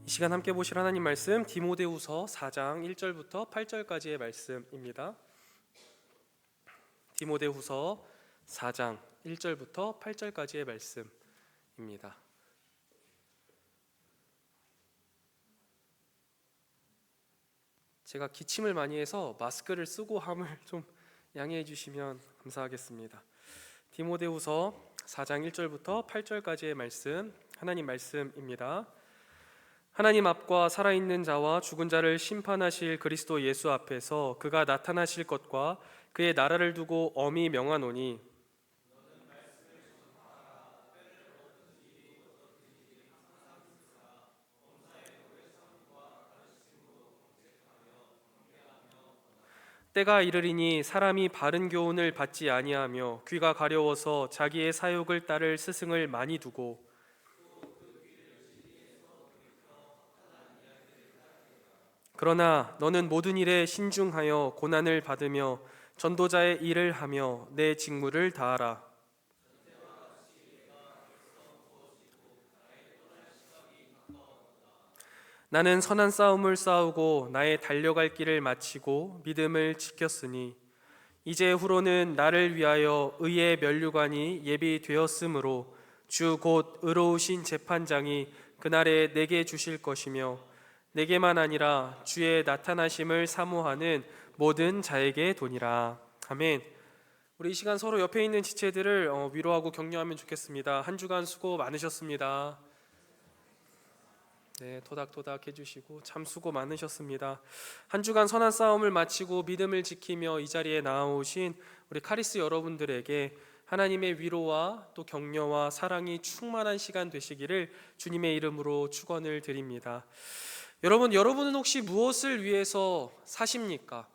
이 시간 함께 보실 하나님 말씀 디모데후서 4장 1절부터 8절까지의 말씀입니다. 디모데후서 4장 1절부터 8절까지의 말씀입니다. 제가 기침을 많이 해서 마스크를 쓰고 함을 좀 양해해 주시면 감사하겠습니다. 디모데후서 4장 1절부터 8절까지의 말씀, 하나님 말씀입니다. 하나님 앞과 살아있는 자와 죽은 자를 심판하실 그리스도 예수 앞에서 그가 나타나실 것과 그의 나라를 두고 엄히 명하노니 때가 이르리니 사람이 바른 교훈을 받지 아니하며 귀가 가려워서 자기의 사욕을 따를 스승을 많이 두고 그러나 너는 모든 일에 신중하여 고난을 받으며 전도자의 일을 하며 내 직무를 다하라. 나는 선한 싸움을 싸우고 나의 달려갈 길을 마치고 믿음을 지켰으니 이제 후로는 나를 위하여 의의 면류관이 예비되었으므로 주 곧 의로우신 재판장이 그날에 내게 주실 것이며 내게만 아니라 주의 나타나심을 사모하는 모든 자에게 도니라. 아멘. 우리 이 시간 서로 옆에 있는 지체들을 위로하고 격려하면 좋겠습니다. 한 주간 수고 많으셨습니다. 네, 토닥토닥 해주시고 참 수고 많으셨습니다. 한 주간 선한 싸움을 마치고 믿음을 지키며 이 자리에 나아오신 우리 카리스 여러분들에게 하나님의 위로와 또 격려와 사랑이 충만한 시간 되시기를 주님의 이름으로 축원을 드립니다. 여러분은 혹시 무엇을 위해서 사십니까?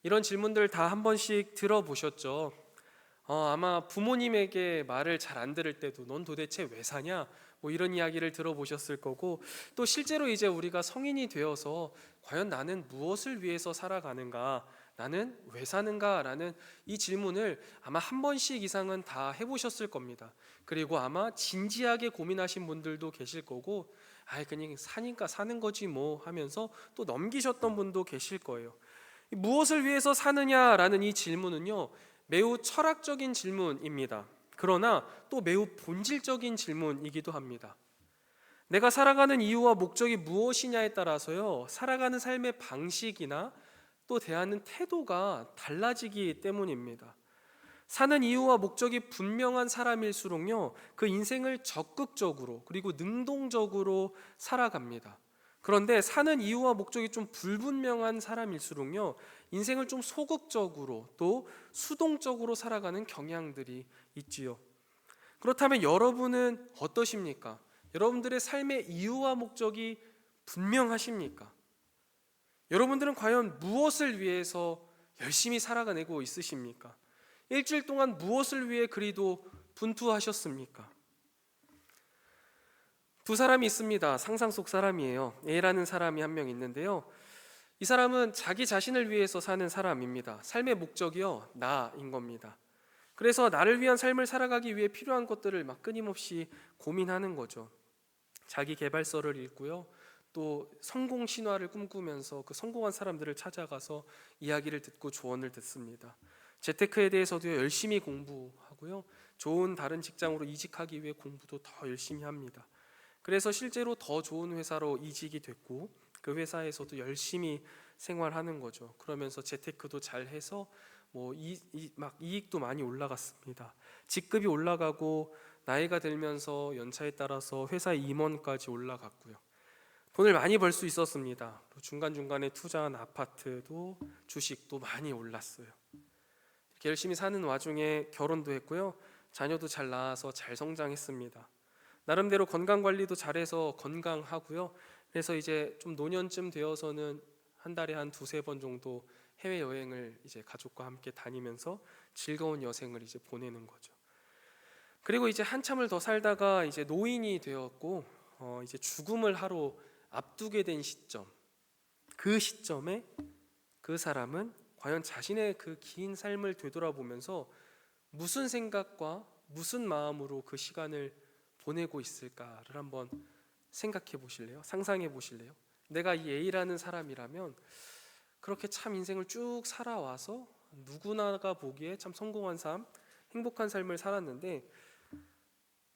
이런 질문들 다 한 번씩 들어보셨죠? 아마 부모님에게 말을 잘 안 들을 때도 넌 도대체 왜 사냐? 뭐 이런 이야기를 들어보셨을 거고, 또 실제로 이제 우리가 성인이 되어서 과연 나는 무엇을 위해서 살아가는가? 나는 왜 사는가? 라는 이 질문을 아마 한 번씩 이상은 다 해보셨을 겁니다. 그리고 아마 진지하게 고민하신 분들도 계실 거고, 그냥 사니까 사는 거지 뭐 하면서 또 넘기셨던 분도 계실 거예요. 무엇을 위해서 사느냐라는 이 질문은요, 매우 철학적인 질문입니다. 그러나 또 매우 본질적인 질문이기도 합니다. 내가 살아가는 이유와 목적이 무엇이냐에 따라서요, 살아가는 삶의 방식이나 또 대하는 태도가 달라지기 때문입니다. 사는 이유와 목적이 분명한 사람일수록요, 그 인생을 적극적으로 그리고 능동적으로 살아갑니다. 그런데 사는 이유와 목적이 좀 불분명한 사람일수록요, 인생을 좀 소극적으로 또 수동적으로 살아가는 경향들이 있지요. 그렇다면 여러분은 어떠십니까? 여러분들의 삶의 이유와 목적이 분명하십니까? 여러분들은 과연 무엇을 위해서 열심히 살아가고 있으십니까? 일주일 동안 무엇을 위해 그리도 분투하셨습니까? 두 사람이 있습니다. 상상 속 사람이에요. A라는 사람이 한 명 있는데요, 이 사람은 자기 자신을 위해서 사는 사람입니다. 삶의 목적이요, 나인 겁니다. 그래서 나를 위한 삶을 살아가기 위해 필요한 것들을 막 끊임없이 고민하는 거죠. 자기 개발서를 읽고요, 또 성공 신화를 꿈꾸면서 그 성공한 사람들을 찾아가서 이야기를 듣고 조언을 듣습니다. 재테크에 대해서도 열심히 공부하고요, 좋은 다른 직장으로 이직하기 위해 공부도 더 열심히 합니다. 그래서 실제로 더 좋은 회사로 이직이 됐고 그 회사에서도 열심히 생활하는 거죠. 그러면서 재테크도 잘 해서 막 이익도 많이 올라갔습니다. 직급이 올라가고 나이가 들면서 연차에 따라서 회사 임원까지 올라갔고요. 돈을 많이 벌 수 있었습니다. 중간중간에 투자한 아파트도 주식도 많이 올랐어요. 이렇게 열심히 사는 와중에 결혼도 했고요, 자녀도 잘 낳아서 잘 성장했습니다. 나름대로 건강관리도 잘해서 건강하고요. 그래서 이제 좀 노년쯤 되어서는 한 달에 한 두세 번 정도 해외여행을 이제 가족과 함께 다니면서 즐거운 여생을 이제 보내는 거죠. 그리고 이제 한참을 더 살다가 이제 노인이 되었고 이제 죽음을 하러 앞두게 된 시점, 그 시점에 그 사람은 과연 자신의 그 긴 삶을 되돌아보면서 무슨 생각과 무슨 마음으로 그 시간을 보내고 있을까를 한번 생각해 보실래요? 상상해 보실래요? 내가 이 A라는 사람이라면 그렇게 참 인생을 쭉 살아와서 누구나가 보기에 참 성공한 삶, 행복한 삶을 살았는데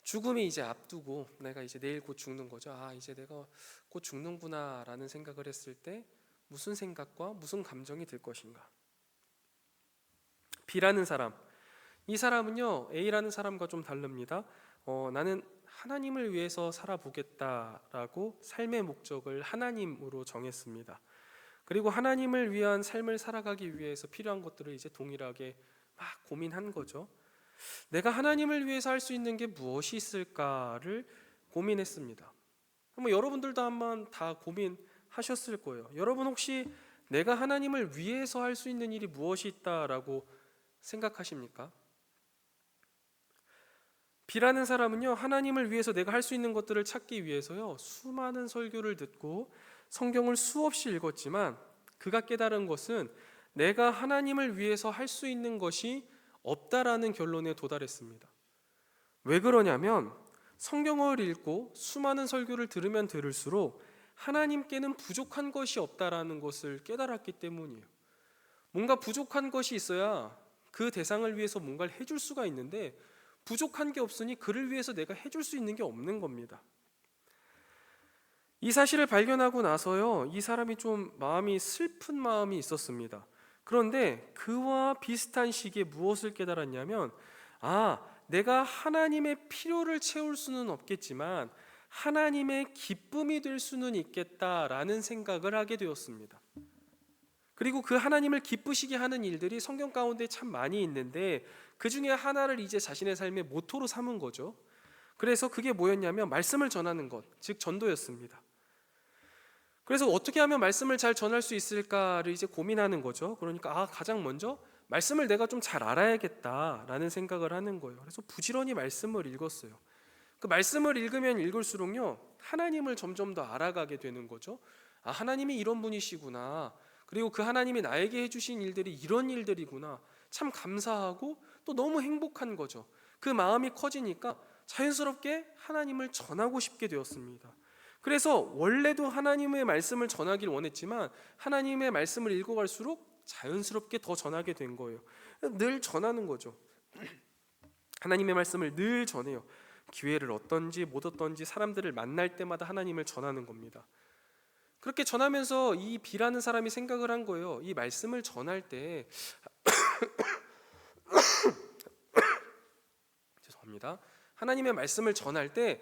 죽음이 이제 앞두고 내가 이제 내일 곧 죽는 거죠. 아, 이제 내가 곧 죽는구나라는 생각을 했을 때 무슨 생각과 무슨 감정이 들 것인가? B라는 사람, 이 사람은요 A라는 사람과 좀 다릅니다. 나는 하나님을 위해서 살아보겠다라고 삶의 목적을 하나님으로 정했습니다. 그리고 하나님을 위한 삶을 살아가기 위해서 필요한 것들을 이제 동일하게 막 고민한 거죠. 내가 하나님을 위해서 할 수 있는 게 무엇이 있을까를 고민했습니다. 뭐 여러분들도 한번 다 고민하셨을 거예요. 여러분 혹시 내가 하나님을 위해서 할 수 있는 일이 무엇이 있다라고 생각하십니까? B라는 사람은요 하나님을 위해서 내가 할 수 있는 것들을 찾기 위해서요 수많은 설교를 듣고 성경을 수없이 읽었지만 그가 깨달은 것은 내가 하나님을 위해서 할 수 있는 것이 없다라는 결론에 도달했습니다. 왜 그러냐면 성경을 읽고 수많은 설교를 들으면 들을수록 하나님께는 부족한 것이 없다라는 것을 깨달았기 때문이에요. 뭔가 부족한 것이 있어야 그 대상을 위해서 뭔가를 해줄 수가 있는데 부족한 게 없으니 그를 위해서 내가 해줄 수 있는 게 없는 겁니다. 이 사실을 발견하고 나서요 이 사람이 좀 마음이 슬픈 마음이 있었습니다. 그런데 그와 비슷한 시기에 무엇을 깨달았냐면 내가 하나님의 필요를 채울 수는 없겠지만 하나님의 기쁨이 될 수는 있겠다라는 생각을 하게 되었습니다. 그리고 그 하나님을 기쁘시게 하는 일들이 성경 가운데 참 많이 있는데 그 중에 하나를 이제 자신의 삶의 모토로 삼은 거죠. 그래서 그게 뭐였냐면 말씀을 전하는 것, 즉 전도였습니다. 그래서 어떻게 하면 말씀을 잘 전할 수 있을까를 이제 고민하는 거죠. 그러니까 가장 먼저 말씀을 내가 좀 잘 알아야겠다라는 생각을 하는 거예요. 그래서 부지런히 말씀을 읽었어요. 그 말씀을 읽으면 읽을수록요 하나님을 점점 더 알아가게 되는 거죠. 하나님이 이런 분이시구나. 그리고 그 하나님이 나에게 해주신 일들이 이런 일들이구나. 참 감사하고 또 너무 행복한 거죠. 그 마음이 커지니까 자연스럽게 하나님을 전하고 싶게 되었습니다. 그래서 원래도 하나님의 말씀을 전하길 원했지만 하나님의 말씀을 읽어갈수록 자연스럽게 더 전하게 된 거예요. 늘 전하는 거죠. 하나님의 말씀을 늘 전해요. 기회를 얻던지 못 얻던지 사람들을 만날 때마다 하나님을 전하는 겁니다. 그렇게 전하면서 이 B라는 사람이 생각을 한 거예요. 이 말씀을 전할 때 죄송합니다. 하나님의 말씀을 전할 때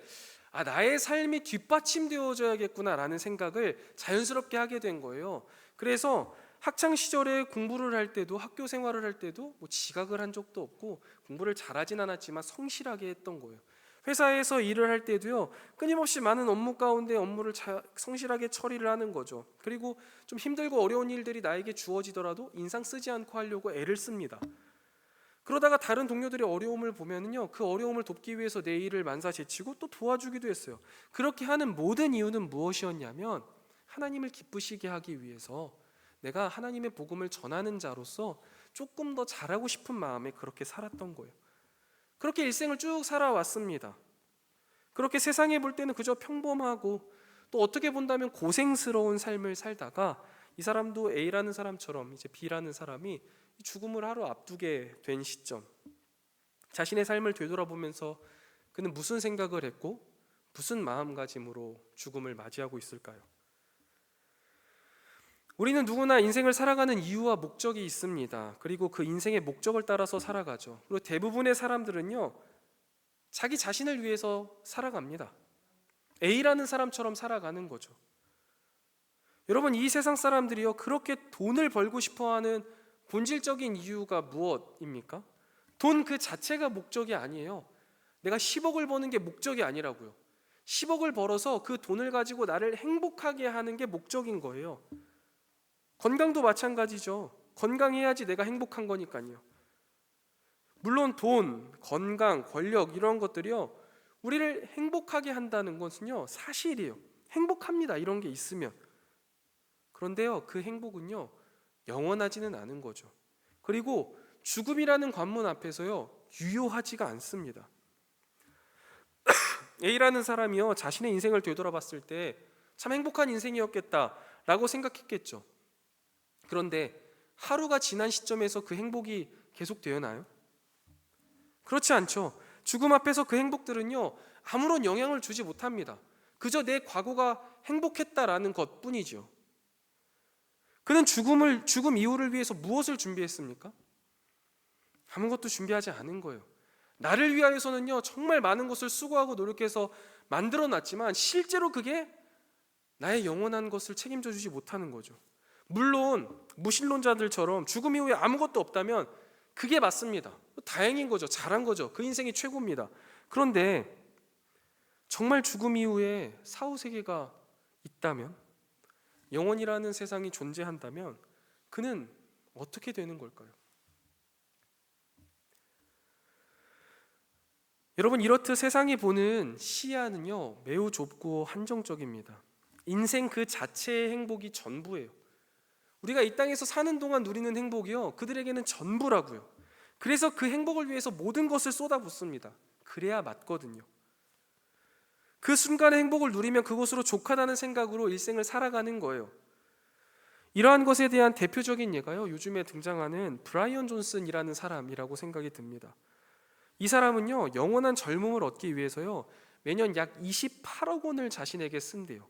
나의 삶이 뒷받침되어져야겠구나라는 생각을 자연스럽게 하게 된 거예요. 그래서 학창 시절에 공부를 할 때도 학교 생활을 할 때도 지각을 한 적도 없고 공부를 잘하진 않았지만 성실하게 했던 거예요. 회사에서 일을 할 때도요 끊임없이 많은 업무 가운데 업무를 성실하게 처리를 하는 거죠. 그리고 좀 힘들고 어려운 일들이 나에게 주어지더라도 인상 쓰지 않고 하려고 애를 씁니다. 그러다가 다른 동료들의 어려움을 보면은요 그 어려움을 돕기 위해서 내 일을 만사제치고 또 도와주기도 했어요. 그렇게 하는 모든 이유는 무엇이었냐면 하나님을 기쁘시게 하기 위해서 내가 하나님의 복음을 전하는 자로서 조금 더 잘하고 싶은 마음에 그렇게 살았던 거예요. 그렇게 일생을 쭉 살아왔습니다. 그렇게 세상에 볼 때는 그저 평범하고 또 어떻게 본다면 고생스러운 삶을 살다가 이 사람도 A라는 사람처럼 이제 B라는 사람이 죽음을 하루 앞두게 된 시점, 자신의 삶을 되돌아보면서 그는 무슨 생각을 했고 무슨 마음가짐으로 죽음을 맞이하고 있을까요? 우리는 누구나 인생을 살아가는 이유와 목적이 있습니다. 그리고 그 인생의 목적을 따라서 살아가죠. 그리고 대부분의 사람들은요 자기 자신을 위해서 살아갑니다. A라는 사람처럼 살아가는 거죠. 여러분, 이 세상 사람들이요 그렇게 돈을 벌고 싶어하는 본질적인 이유가 무엇입니까? 돈 그 자체가 목적이 아니에요. 내가 10억을 버는 게 목적이 아니라고요. 10억을 벌어서 그 돈을 가지고 나를 행복하게 하는 게 목적인 거예요. 건강도 마찬가지죠. 건강해야지 내가 행복한 거니까요. 물론 돈, 건강, 권력 이런 것들이요 우리를 행복하게 한다는 것은요 사실이에요. 행복합니다. 이런 게 있으면. 그런데요 그 행복은요 영원하지는 않은 거죠. 그리고 죽음이라는 관문 앞에서요 유효하지가 않습니다. A라는 사람이요, 자신의 인생을 되돌아봤을 때 참 행복한 인생이었겠다라고 생각했겠죠. 그런데 하루가 지난 시점에서 그 행복이 계속되었나요? 그렇지 않죠. 죽음 앞에서 그 행복들은요, 아무런 영향을 주지 못합니다. 그저 내 과거가 행복했다라는 것뿐이죠. 그는 죽음 이후를 위해서 무엇을 준비했습니까? 아무것도 준비하지 않은 거예요. 나를 위하여서는요, 정말 많은 것을 수고하고 노력해서 만들어 놨지만 실제로 그게 나의 영원한 것을 책임져 주지 못하는 거죠. 물론 무신론자들처럼 죽음 이후에 아무것도 없다면 그게 맞습니다. 다행인 거죠. 잘한 거죠. 그 인생이 최고입니다. 그런데 정말 죽음 이후에 사후세계가 있다면, 영원이라는 세상이 존재한다면 그는 어떻게 되는 걸까요? 여러분, 이렇듯 세상이 보는 시야는요, 매우 좁고 한정적입니다. 인생 그 자체의 행복이 전부예요. 우리가 이 땅에서 사는 동안 누리는 행복이요, 그들에게는 전부라고요. 그래서 그 행복을 위해서 모든 것을 쏟아붓습니다. 그래야 맞거든요. 그 순간의 행복을 누리면 그것으로 족하다는 생각으로 일생을 살아가는 거예요. 이러한 것에 대한 대표적인 예가요, 요즘에 등장하는 브라이언 존슨이라는 사람이라고 생각이 듭니다. 이 사람은요, 영원한 젊음을 얻기 위해서요, 매년 약 28억 원을 자신에게 쓴대요.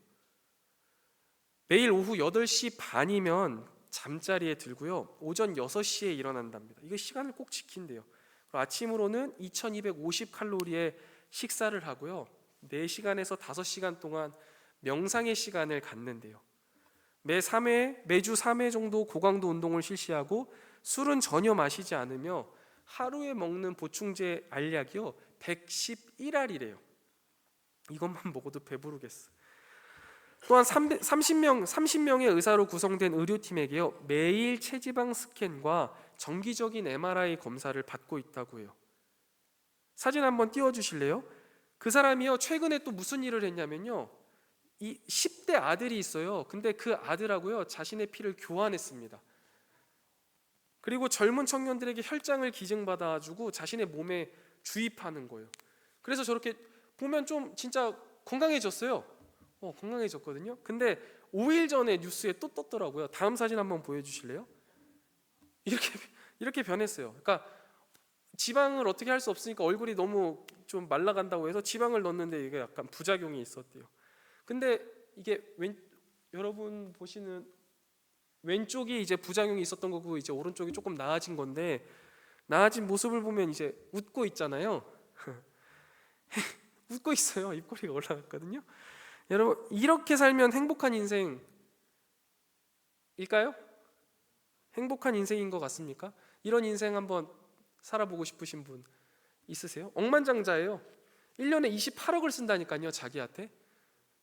매일 오후 8시 반이면 잠자리에 들고요, 오전 6시에 일어난답니다. 이거 시간을 꼭 지킨대요. 아침으로는 2250칼로리의 식사를 하고요, 4시간에서 5시간 동안 명상의 시간을 갖는데요. 매주 3회 정도 고강도 운동을 실시하고 술은 전혀 마시지 않으며 하루에 먹는 보충제 알약이요, 111알이래요. 이것만 먹어도 배부르겠어. 또한 30명의 의사로 구성된 의료팀에게요, 매일 체지방 스캔과 정기적인 MRI 검사를 받고 있다고 해요. 사진 한번 띄워주실래요? 그 사람이요, 최근에 또 무슨 일을 했냐면요, 이 10대 아들이 있어요. 근데 그 아들하고요, 자신의 피를 교환했습니다. 그리고 젊은 청년들에게 혈장을 기증받아주고 자신의 몸에 주입하는 거예요. 그래서 저렇게 보면 좀 진짜 건강해졌어요. 건강해졌거든요. 근데 5일 전에 뉴스에 또 떴더라고요. 다음 사진 한번 보여주실래요? 이렇게 변했어요. 그러니까 지방을 어떻게 할 수 없으니까 얼굴이 너무 좀 말라간다고 해서 지방을 넣었는데 이게 약간 부작용이 있었대요. 근데 이게 여러분 보시는 왼쪽이 이제 부작용이 있었던 거고, 이제 오른쪽이 조금 나아진 건데, 나아진 모습을 보면 이제 웃고 있잖아요. 웃고 있어요. 입꼬리가 올라갔거든요. 여러분, 이렇게 살면 행복한 인생일까요? 행복한 인생인 것 같습니까? 이런 인생 한번 살아보고 싶으신 분 있으세요? 억만장자예요. 1년에 28억을 쓴다니까요, 자기한테.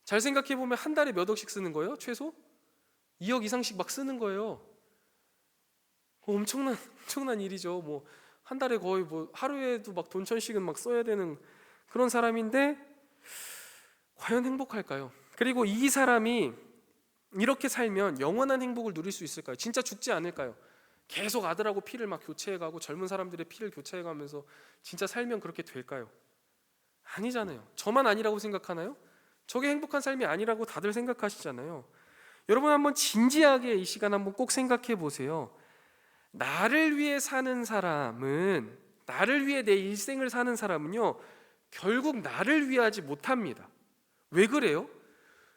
잘 생각해보면 한 달에 몇 억씩 쓰는 거예요? 최소? 2억 이상씩 막 쓰는 거예요. 엄청난 일이죠. 뭐 한 달에 거의 뭐 하루에도 막 돈 1000씩은 막 써야 되는 그런 사람인데, 과연 행복할까요? 그리고 이 사람이 이렇게 살면 영원한 행복을 누릴 수 있을까요? 진짜 죽지 않을까요? 계속 아들하고 피를 막 교체해가고 젊은 사람들의 피를 교체해가면서 진짜 살면 그렇게 될까요? 아니잖아요. 저만 아니라고 생각하나요? 저게 행복한 삶이 아니라고 다들 생각하시잖아요. 여러분, 한번 진지하게 이 시간 한번 꼭 생각해 보세요. 나를 위해 사는 사람은, 나를 위해 내 일생을 사는 사람은요, 결국 나를 위하지 못합니다. 왜 그래요?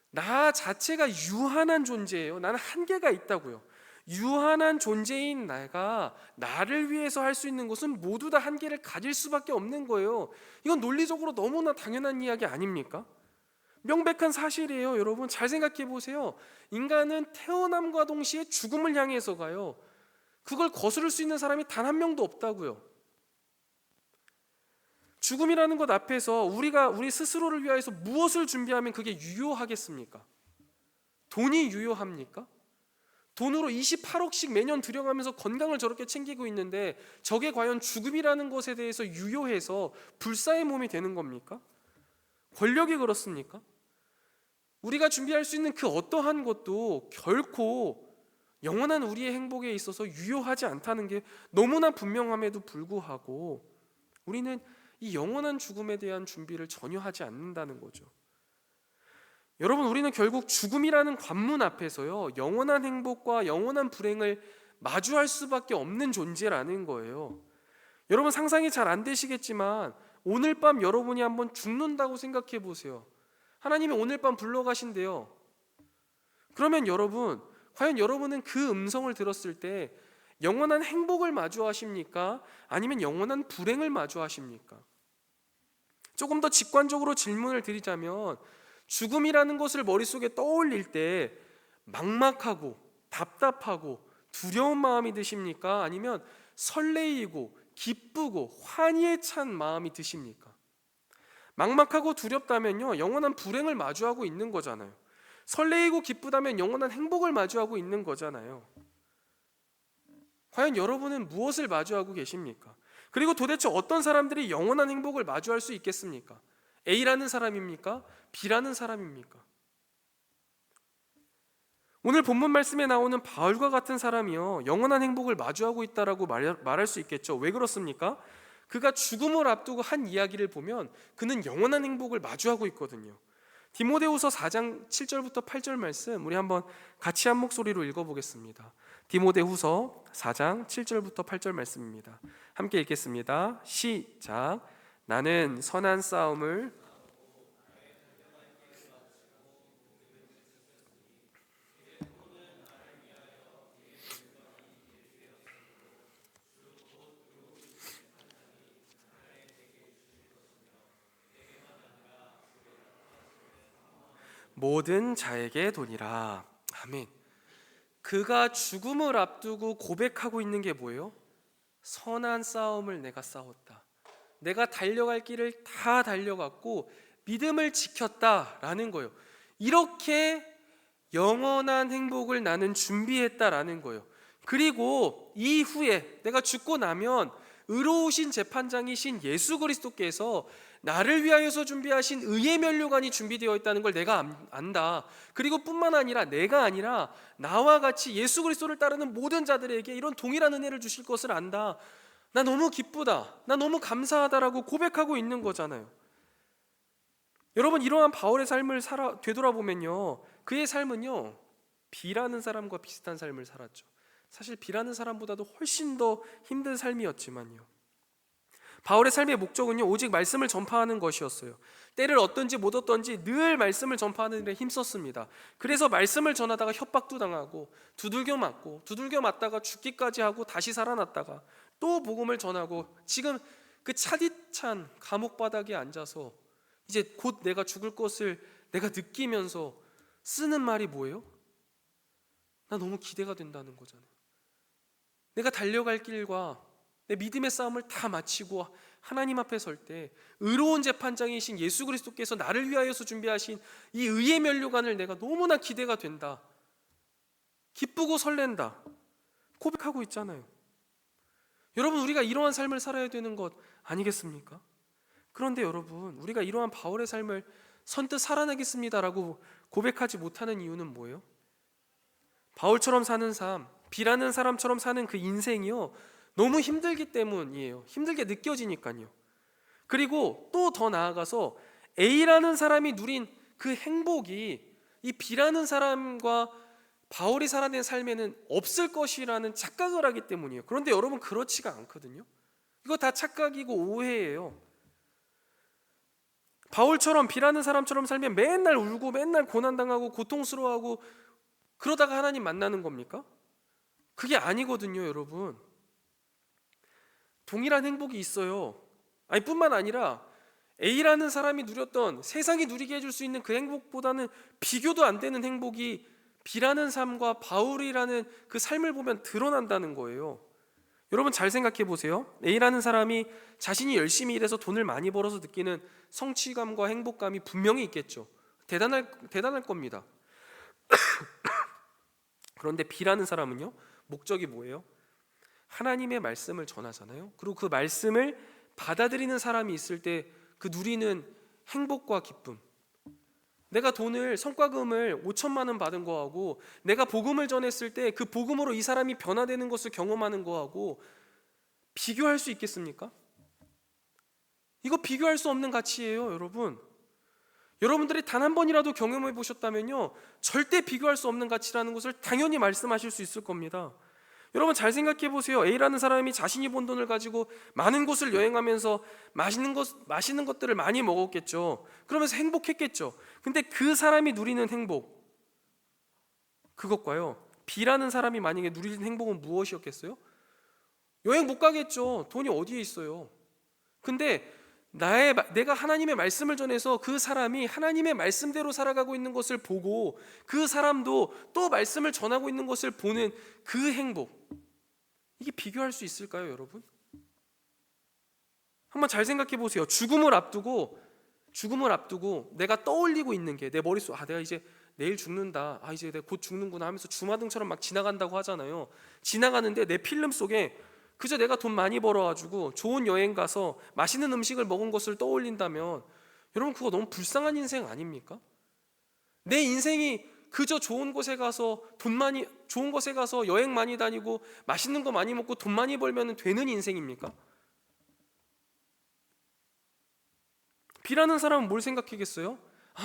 나 자체가 유한한 존재예요. 나는 한계가 있다고요. 유한한 존재인 내가 나를 위해서 할 수 있는 것은 모두 다 한계를 가질 수밖에 없는 거예요. 이건 논리적으로 너무나 당연한 이야기 아닙니까? 명백한 사실이에요. 여러분, 잘 생각해 보세요. 인간은 태어남과 동시에 죽음을 향해서 가요. 그걸 거스를 수 있는 사람이 단 한 명도 없다고요. 죽음이라는 것 앞에서 우리 스스로를 위하여서 무엇을 준비하면 그게 유효하겠습니까? 돈이 유효합니까? 돈으로 28억씩 매년 들여가면서 건강을 저렇게 챙기고 있는데, 저게 과연 죽음이라는 것에 대해서 유효해서 불사의 몸이 되는 겁니까? 권력이 그렇습니까? 우리가 준비할 수 있는 그 어떠한 것도 결코 영원한 우리의 행복에 있어서 유효하지 않다는 게 너무나 분명함에도 불구하고, 우리는 이 영원한 죽음에 대한 준비를 전혀 하지 않는다는 거죠. 여러분, 우리는 결국 죽음이라는 관문 앞에서요, 영원한 행복과 영원한 불행을 마주할 수밖에 없는 존재라는 거예요. 여러분, 상상이 잘 안 되시겠지만 오늘 밤 여러분이 한번 죽는다고 생각해 보세요. 하나님이 오늘 밤 불러가신대요. 그러면 여러분, 과연 여러분은 그 음성을 들었을 때 영원한 행복을 마주하십니까? 아니면 영원한 불행을 마주하십니까? 조금 더 직관적으로 질문을 드리자면, 죽음이라는 것을 머릿속에 떠올릴 때 막막하고 답답하고 두려운 마음이 드십니까? 아니면 설레이고 기쁘고 환희에 찬 마음이 드십니까? 막막하고 두렵다면요, 영원한 불행을 마주하고 있는 거잖아요. 설레이고 기쁘다면 영원한 행복을 마주하고 있는 거잖아요. 과연 여러분은 무엇을 마주하고 계십니까? 그리고 도대체 어떤 사람들이 영원한 행복을 마주할 수 있겠습니까? A라는 사람입니까? B라는 사람입니까? 오늘 본문 말씀에 나오는 바울과 같은 사람이요, 영원한 행복을 마주하고 있다라고 말할 수 있겠죠. 왜 그렇습니까? 그가 죽음을 앞두고 한 이야기를 보면 그는 영원한 행복을 마주하고 있거든요. 디모데후서 4장 7절부터 8절 말씀, 우리 한번 같이 한 목소리로 읽어보겠습니다. 디모데후서 4장 7절부터 8절 말씀입니다. 함께 읽겠습니다. 시작. 나는 선한 싸움을 모든 자에게 도니라. 아멘. 그가 죽음을 앞두고 고백하고 있는 게 뭐예요? 선한 싸움을 내가 싸웠다. 내가 달려갈 길을 다 달려갔고 믿음을 지켰다라는 거예요. 이렇게 영원한 행복을 나는 준비했다라는 거예요. 그리고 이후에 내가 죽고 나면 의로우신 재판장이신 예수 그리스도께서 나를 위하여서 준비하신 의의 면류관이 준비되어 있다는 걸 내가 안다. 그리고 뿐만 아니라 내가 아니라 나와 같이 예수 그리스도를 따르는 모든 자들에게 이런 동일한 은혜를 주실 것을 안다. 나 너무 기쁘다, 나 너무 감사하다라고 고백하고 있는 거잖아요. 여러분, 이러한 바울의 삶을 되돌아보면요, 그의 삶은요 B라는 사람과 비슷한 삶을 살았죠. 사실 B라는 사람보다도 훨씬 더 힘든 삶이었지만요, 바울의 삶의 목적은요 오직 말씀을 전파하는 것이었어요. 때를 얻든지 못 얻든지 늘 말씀을 전파하는 데 힘썼습니다. 그래서 말씀을 전하다가 협박도 당하고 두들겨 맞고 두들겨 맞다가 죽기까지 하고 다시 살아났다가 또 복음을 전하고 지금 그 차디찬 감옥 바닥에 앉아서 이제 곧 내가 죽을 것을 내가 느끼면서 쓰는 말이 뭐예요? 나 너무 기대가 된다는 거잖아요. 내가 달려갈 길과 내 믿음의 싸움을 다 마치고 하나님 앞에 설 때 의로운 재판장이신 예수 그리스도께서 나를 위하여서 준비하신 이 의의 면류관을 내가 너무나 기대가 된다, 기쁘고 설렌다 고백하고 있잖아요. 여러분, 우리가 이러한 삶을 살아야 되는 것 아니겠습니까? 그런데 여러분, 우리가 이러한 바울의 삶을 선뜻 살아내겠습니다라고 고백하지 못하는 이유는 뭐예요? 바울처럼 사는 삶, B라는 사람처럼 사는 그 인생이요 너무 힘들기 때문이에요. 힘들게 느껴지니까요. 그리고 또 더 나아가서 A라는 사람이 누린 그 행복이 이 B라는 사람과 바울이 살아낸 삶에는 없을 것이라는 착각을 하기 때문이에요. 그런데 여러분, 그렇지가 않거든요. 이거 다 착각이고 오해예요. 바울처럼 B라는 사람처럼 살면 맨날 울고 맨날 고난당하고 고통스러워하고 그러다가 하나님 만나는 겁니까? 그게 아니거든요, 여러분. 동일한 행복이 있어요. 아니, 뿐만 아니라 A라는 사람이 누렸던 세상이 누리게 해줄 수 있는 그 행복보다는 비교도 안 되는 행복이 B라는 삶과 바울이라는 그 삶을 보면 드러난다는 거예요. 여러분, 잘 생각해 보세요. A라는 사람이 자신이 열심히 일해서 돈을 많이 벌어서 느끼는 성취감과 행복감이 분명히 있겠죠. 대단할 겁니다. 그런데 B라는 사람은요, 목적이 뭐예요? 하나님의 말씀을 전하잖아요. 그리고 그 말씀을 받아들이는 사람이 있을 때 그 누리는 행복과 기쁨, 내가 돈을 성과금을 5천만 원 받은 거하고 내가 복음을 전했을 때 그 복음으로 이 사람이 변화되는 것을 경험하는 거하고 비교할 수 있겠습니까? 이거 비교할 수 없는 가치예요, 여러분. 여러분들이 단 한 번이라도 경험해 보셨다면요, 절대 비교할 수 없는 가치라는 것을 당연히 말씀하실 수 있을 겁니다. 여러분 잘 생각해 보세요. A라는 사람이 자신이 번 돈을 가지고 많은 곳을 여행하면서 맛있는 것들을 많이 먹었겠죠. 그러면서 행복했겠죠. 근데 그 사람이 누리는 행복, 그것과요, B라는 사람이 만약에 누리는 행복은 무엇이었겠어요? 여행 못 가겠죠. 돈이 어디에 있어요. 근데 내가 하나님의 말씀을 전해서 그 사람이 하나님의 말씀대로 살아가고 있는 것을 보고 그 사람도 또 말씀을 전하고 있는 것을 보는 그 행복, 이게 비교할 수 있을까요, 여러분? 한번 잘 생각해 보세요. 죽음을 앞두고 내가 떠올리고 있는 게 내 머릿속, 내가 이제 내일 죽는다, 이제 내가 곧 죽는구나 하면서 주마등처럼 막 지나간다고 하잖아요. 지나가는데 내 필름 속에 그저 내가 돈 많이 벌어가지고 좋은 여행 가서 맛있는 음식을 먹은 것을 떠올린다면, 여러분 그거 너무 불쌍한 인생 아닙니까? 내 인생이 그저 좋은 곳에 가서 좋은 곳에 가서 여행 많이 다니고 맛있는 거 많이 먹고 돈 많이 벌면 되는 인생입니까? B라는 사람은 뭘 생각하겠어요?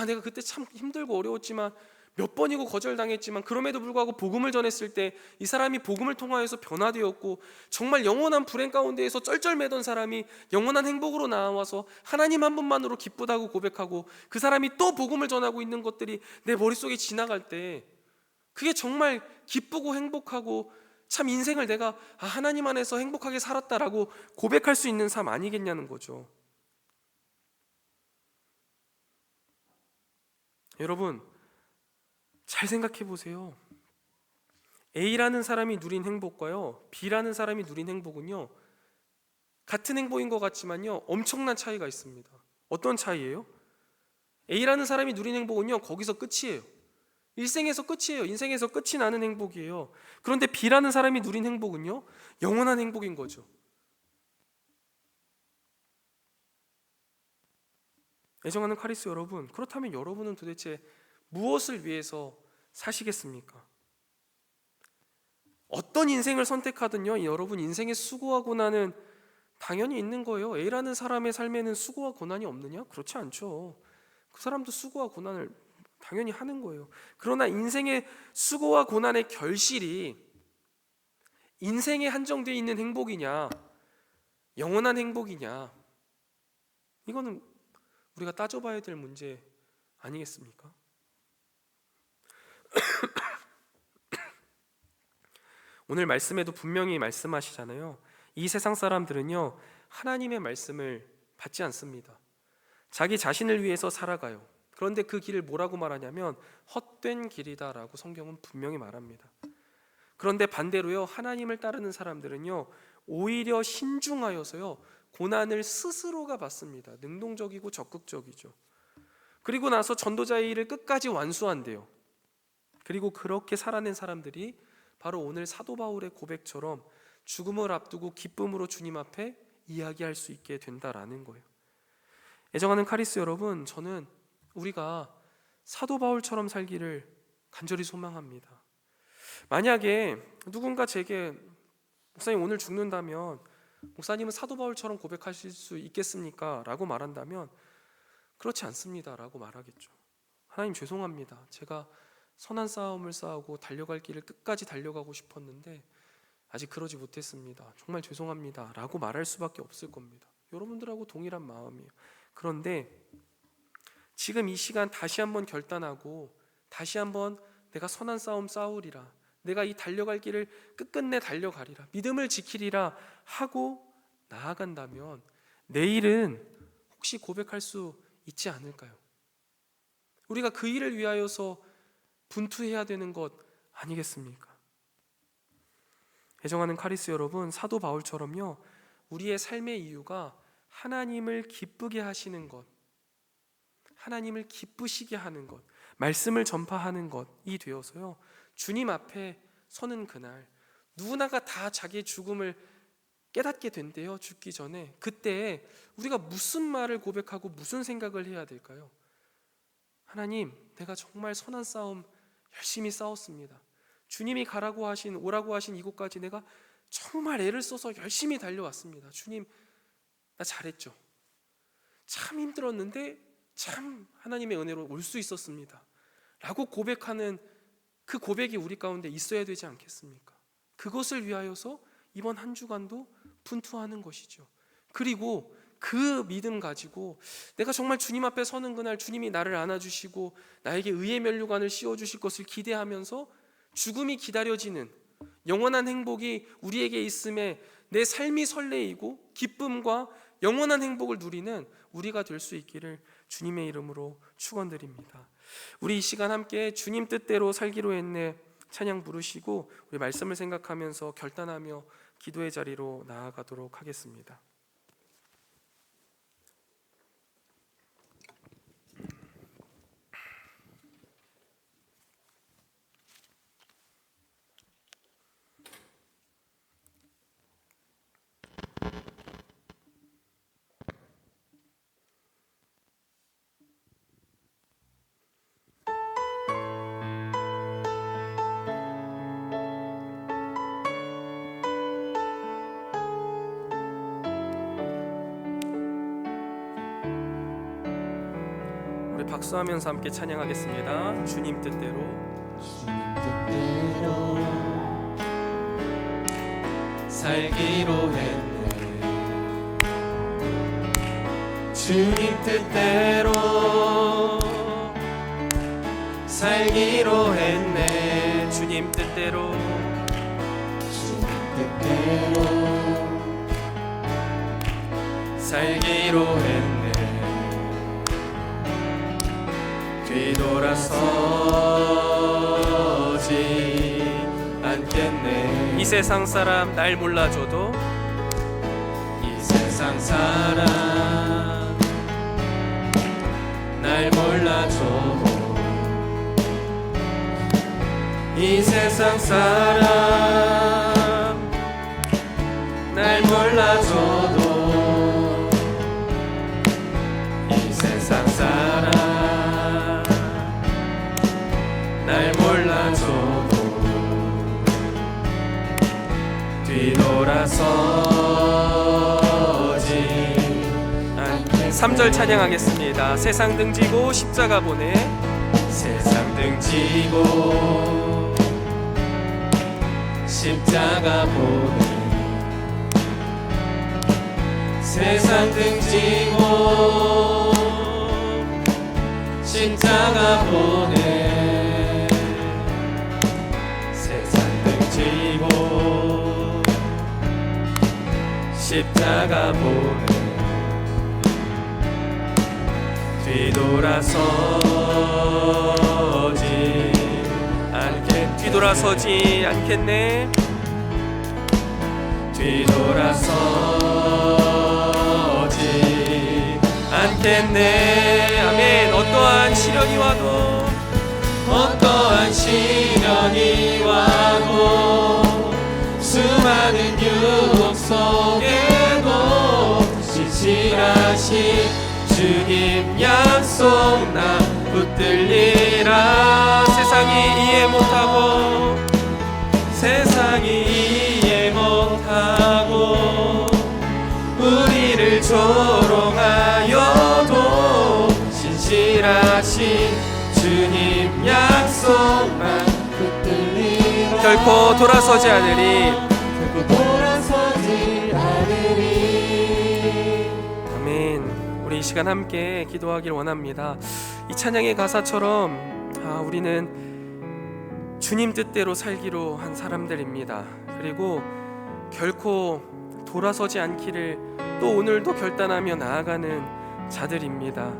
내가 그때 참 힘들고 어려웠지만 몇 번이고 거절당했지만 그럼에도 불구하고 복음을 전했을 때 이 사람이 복음을 통하여서 변화되었고 정말 영원한 불행 가운데에서 쩔쩔매던 사람이 영원한 행복으로 나와서 하나님 한 분만으로 기쁘다고 고백하고 그 사람이 또 복음을 전하고 있는 것들이 내 머릿속에 지나갈 때, 그게 정말 기쁘고 행복하고 참 인생을 내가 하나님 안에서 행복하게 살았다라고 고백할 수 있는 삶 아니겠냐는 거죠. 여러분 잘 생각해 보세요. A라는 사람이 누린 행복과요, B라는 사람이 누린 행복은요, 같은 행복인 것 같지만요, 엄청난 차이가 있습니다. 어떤 차이예요? A라는 사람이 누린 행복은요, 거기서 끝이에요. 일생에서 끝이에요. 인생에서 끝이 나는 행복이에요. 그런데 B라는 사람이 누린 행복은요, 영원한 행복인 거죠. 애정하는 카리스 여러분, 그렇다면 여러분은 도대체 무엇을 위해서 사시겠습니까? 어떤 인생을 선택하든요, 여러분 인생의 수고와 고난은 당연히 있는 거예요. A라는 사람의 삶에는 수고와 고난이 없느냐? 그렇지 않죠. 그 사람도 수고와 고난을 당연히 하는 거예요. 그러나 인생의 수고와 고난의 결실이 인생에 한정되어 있는 행복이냐, 영원한 행복이냐, 이거는 우리가 따져봐야 될 문제 아니겠습니까? 오늘 말씀에도 분명히 말씀하시잖아요. 이 세상 사람들은요, 하나님의 말씀을 받지 않습니다. 자기 자신을 위해서 살아가요. 그런데 그 길을 뭐라고 말하냐면 헛된 길이다라고 성경은 분명히 말합니다. 그런데 반대로요, 하나님을 따르는 사람들은요, 오히려 신중하여서요, 고난을 스스로가 받습니다. 능동적이고 적극적이죠. 그리고 나서 전도자의 일을 끝까지 완수한대요. 그리고 그렇게 살아낸 사람들이 바로 오늘 사도 바울의 고백처럼 죽음을 앞두고 기쁨으로 주님 앞에 이야기할 수 있게 된다라는 거예요. 애정하는 카리스 여러분, 저는 우리가 사도 바울처럼 살기를 간절히 소망합니다. 만약에 누군가 제게 목사님 오늘 죽는다면 목사님은 사도 바울처럼 고백하실 수 있겠습니까? 라고 말한다면 그렇지 않습니다 라고 말하겠죠. 하나님 죄송합니다. 제가 선한 싸움을 싸우고 달려갈 길을 끝까지 달려가고 싶었는데 아직 그러지 못했습니다. 정말 죄송합니다 라고 말할 수밖에 없을 겁니다. 여러분들하고 동일한 마음이에요. 그런데 지금 이 시간 다시 한번 결단하고 다시 한번 내가 선한 싸움 싸우리라, 내가 이 달려갈 길을 끝끝내 달려가리라, 믿음을 지키리라 하고 나아간다면 내일은 혹시 고백할 수 있지 않을까요? 우리가 그 일을 위하여서 분투해야 되는 것 아니겠습니까? 애정하는 카리스 여러분, 사도 바울처럼요, 우리의 삶의 이유가 하나님을 기쁘게 하시는 것, 하나님을 기쁘시게 하는 것, 말씀을 전파하는 것이 되어서요, 주님 앞에 서는 그날 누구나가 다 자기의 죽음을 깨닫게 된대요. 죽기 전에. 그때 우리가 무슨 말을 고백하고 무슨 생각을 해야 될까요? 하나님, 내가 정말 선한 싸움 열심히 싸웠습니다. 주님이 오라고 하신 이곳까지 내가 정말 애를 써서 열심히 달려왔습니다. 주님, 나 잘했죠. 참 힘들었는데 참 하나님의 은혜로 올 수 있었습니다 라고 고백하는 그 고백이 우리 가운데 있어야 되지 않겠습니까? 그것을 위하여서 이번 한 주간도 분투하는 것이죠. 그리고 그 믿음 가지고 내가 정말 주님 앞에 서는 그날 주님이 나를 안아주시고 나에게 의의 면류관을 씌워주실 것을 기대하면서 죽음이 기다려지는 영원한 행복이 우리에게 있음에 내 삶이 설레이고 기쁨과 영원한 행복을 누리는 우리가 될 수 있기를 주님의 이름으로 축원드립니다. 우리 이 시간 함께 주님 뜻대로 살기로 했네 찬양 부르시고 우리 말씀을 생각하면서 결단하며 기도의 자리로 나아가도록 하겠습니다. 우리 박수하면서 함께 찬양하겠습니다. 주님 뜻대로 살기로 했네. 주님 뜻대로 살기로 했네. 주님 뜻대로 살기로 했네. 뒤돌아서지 않겠네. 이 세상 사람 날 몰라줘도 이 세상 사람 날 몰라줘도 이 세상 사람 날 몰라줘도 이 세상 사람 날 몰라줘도 뒤돌아서지 않게. 3절 찬양하겠습니다. 세상 등지고 십자가 보내. 세상 등지고 십자가 보내. 세상 등지고 십자가 보내. 세상 등지고 십자가 보내. 뒤돌아서지 않겠네. 뒤돌아서지 않겠네. 아멘. 어떠한 시련이 와도 어떠한 시련이 와도 수많은 유혹 속에도 신실하신 주님 약속 나 붙들리라. 세상이 이해 못하고 세상이 이해 못하고 우리를 조롱하여도 신실하신 주님 약속만 붙들리라. 결코 돌아서지 않으리. 결코 돌아서지 않으리. 아멘. 우리 이 시간 함께 기도하길 원합니다. 이 찬양의 가사처럼 우리는 주님 뜻대로 살기로 한 사람들입니다. 그리고 결코 돌아서지 않기를 또 오늘도 결단하며 나아가는 자들입니다.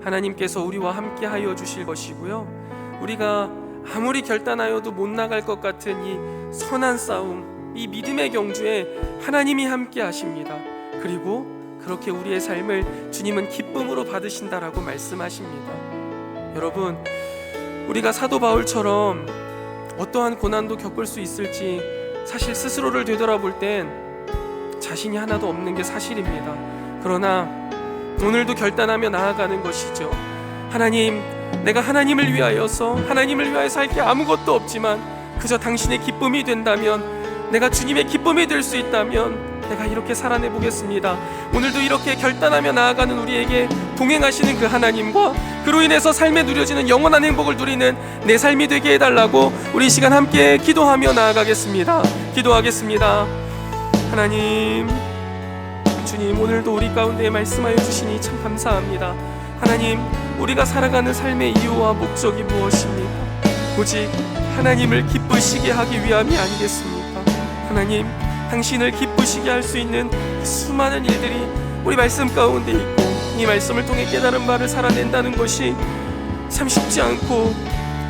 하나님께서 우리와 함께 하여 주실 것이고요, 우리가 아무리 결단하여도 못 나갈 것 같은 이 선한 싸움, 이 믿음의 경주에 하나님이 함께 하십니다. 그리고 그렇게 우리의 삶을 주님은 기쁨으로 받으신다라고 말씀하십니다. 여러분, 우리가 사도 바울처럼 어떠한 고난도 겪을 수 있을지 사실 스스로를 되돌아볼 땐 자신이 하나도 없는 게 사실입니다. 그러나 오늘도 결단하며 나아가는 것이죠. 하나님, 내가 하나님을 위하여서 하나님을 위하여 살 게 아무것도 없지만 그저 당신의 기쁨이 된다면, 내가 주님의 기쁨이 될 수 있다면 내가 이렇게 살아내 보겠습니다. 오늘도 이렇게 결단하며 나아가는 우리에게 동행하시는 그 하나님과 그로 인해서 삶에 누려지는 영원한 행복을 누리는 내 삶이 되게 해달라고 우리 이 시간 함께 기도하며 나아가겠습니다. 기도하겠습니다. 하나님, 주님, 오늘도 우리 가운데 말씀하여 주시니 참 감사합니다. 하나님, 우리가 살아가는 삶의 이유와 목적이 무엇입니까? 오직 하나님을 기쁘시게 하기 위함이 아니겠습니까? 하나님, 당신을 기쁘시게 할 수 있는 수많은 일들이 우리 말씀 가운데 있고 이 말씀을 통해 깨달은 바를 살아낸다는 것이 참 쉽지 않고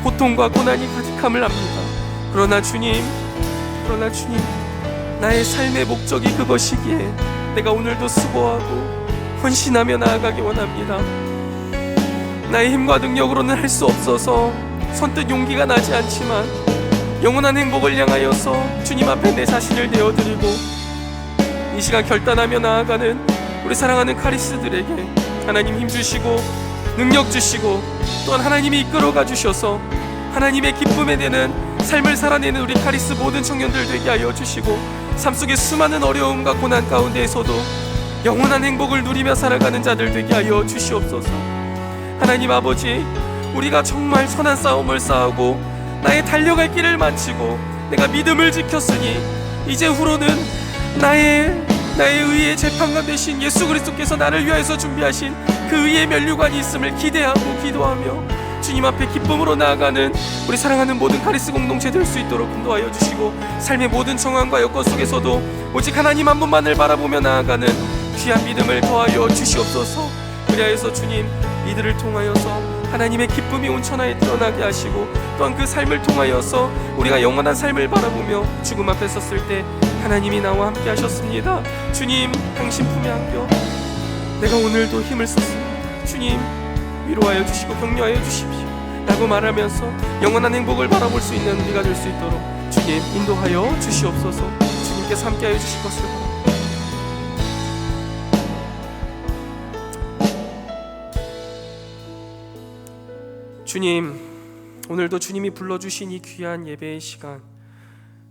고통과 고난이 가득함을 압니다. 그러나 주님, 나의 삶의 목적이 그것이기에 내가 오늘도 수고하고 헌신하며 나아가기 원합니다. 나의 힘과 능력으로는 할 수 없어서 선뜻 용기가 나지 않지만 영원한 행복을 향하여서 주님 앞에 내 자신을 내어드리고 이 시간 결단하며 나아가는 우리 사랑하는 카리스들에게 하나님 힘 주시고 능력 주시고 또한 하나님이 이끌어가 주셔서 하나님의 기쁨에 되는 삶을 살아내는 우리 카리스 모든 청년들 되게 하여 주시고 삶 속의 수많은 어려움과 고난 가운데에서도 영원한 행복을 누리며 살아가는 자들 되게 하여 주시옵소서. 하나님 아버지, 우리가 정말 선한 싸움을 싸우고 나의 달려갈 길을 마치고 내가 믿음을 지켰으니 이제 후로는 나의 의의 재판관 되신 예수 그리스도께서 나를 위하여서 준비하신 그 의의 면류관이 있음을 기대하고 기도하며 주님 앞에 기쁨으로 나아가는 우리 사랑하는 모든 카리스 공동체 될 수 있도록 인도하여 주시고 삶의 모든 정황과 여건 속에서도 오직 하나님 한 분만을 바라보며 나아가는 귀한 믿음을 더하여 주시옵소서. 그리하여서 주님, 이들을 통하여서 하나님의 기쁨이 온 천하에 드러나게 하시고 또한 그 삶을 통하여서 우리가 영원한 삶을 바라보며 죽음 앞에 섰을 때 하나님이 나와 함께 하셨습니다. 주님, 당신 품에 안겨 내가 오늘도 힘을 썼습니다. 주님, 위로하여 주시고 격려하여 주십시오 라고 말하면서 영원한 행복을 바라볼 수 있는 우리가 될 수 있도록 주님 인도하여 주시옵소서. 주님께서 함께하여 주실 것을 바랍니다. 주님, 오늘도 주님이 불러주신 이 귀한 예배의 시간,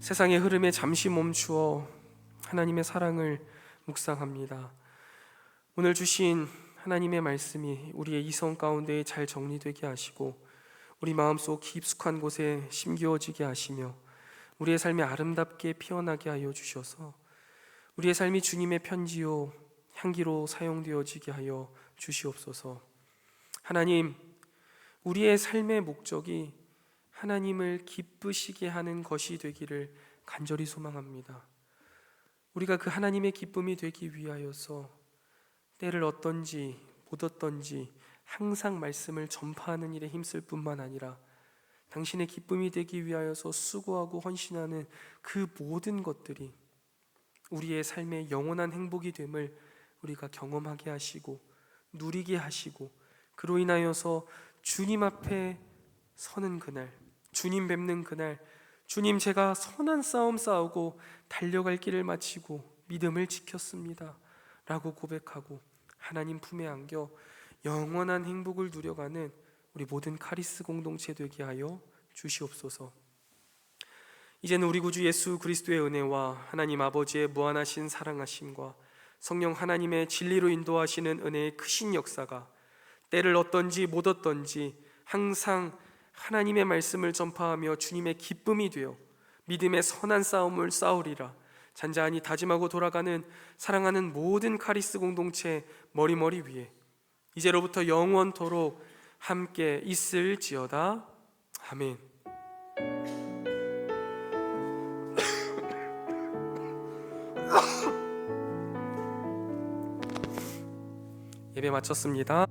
세상의 흐름에 잠시 멈추어 하나님의 사랑을 묵상합니다. 오늘 주신 하나님의 말씀이 우리의 이성 가운데 잘 정리되게 하시고 우리 마음속 깊숙한 곳에 심기어지게 하시며 우리의 삶이 아름답게 피어나게 하여 주셔서 우리의 삶이 주님의 편지요 향기로 사용되어지게 하여 주시옵소서. 하나님, 우리의 삶의 목적이 하나님을 기쁘시게 하는 것이 되기를 간절히 소망합니다. 우리가 그 하나님의 기쁨이 되기 위하여서 때를 어떤지 못 어떤지 항상 말씀을 전파하는 일에 힘쓸 뿐만 아니라 당신의 기쁨이 되기 위하여서 수고하고 헌신하는 그 모든 것들이 우리의 삶의 영원한 행복이 됨을 우리가 경험하게 하시고 누리게 하시고 그로 인하여서 주님 앞에 서는 그날, 주님 뵙는 그날, 주님, 제가 선한 싸움 싸우고 달려갈 길을 마치고 믿음을 지켰습니다 라고 고백하고 하나님 품에 안겨 영원한 행복을 누려가는 우리 모든 카리스 공동체 되게 하여 주시옵소서. 이제는 우리 구주 예수 그리스도의 은혜와 하나님 아버지의 무한하신 사랑하심과 성령 하나님의 진리로 인도하시는 은혜의 크신 역사가 때를 어떤지 못 어떤지 항상 하나님의 말씀을 전파하며 주님의 기쁨이 되어 믿음의 선한 싸움을 싸우리라 잔잔히 다짐하고 돌아가는 사랑하는 모든 카리스 공동체 머리머리 위에 이제로부터 영원토록 함께 있을지어다. 아멘. 예배 마쳤습니다.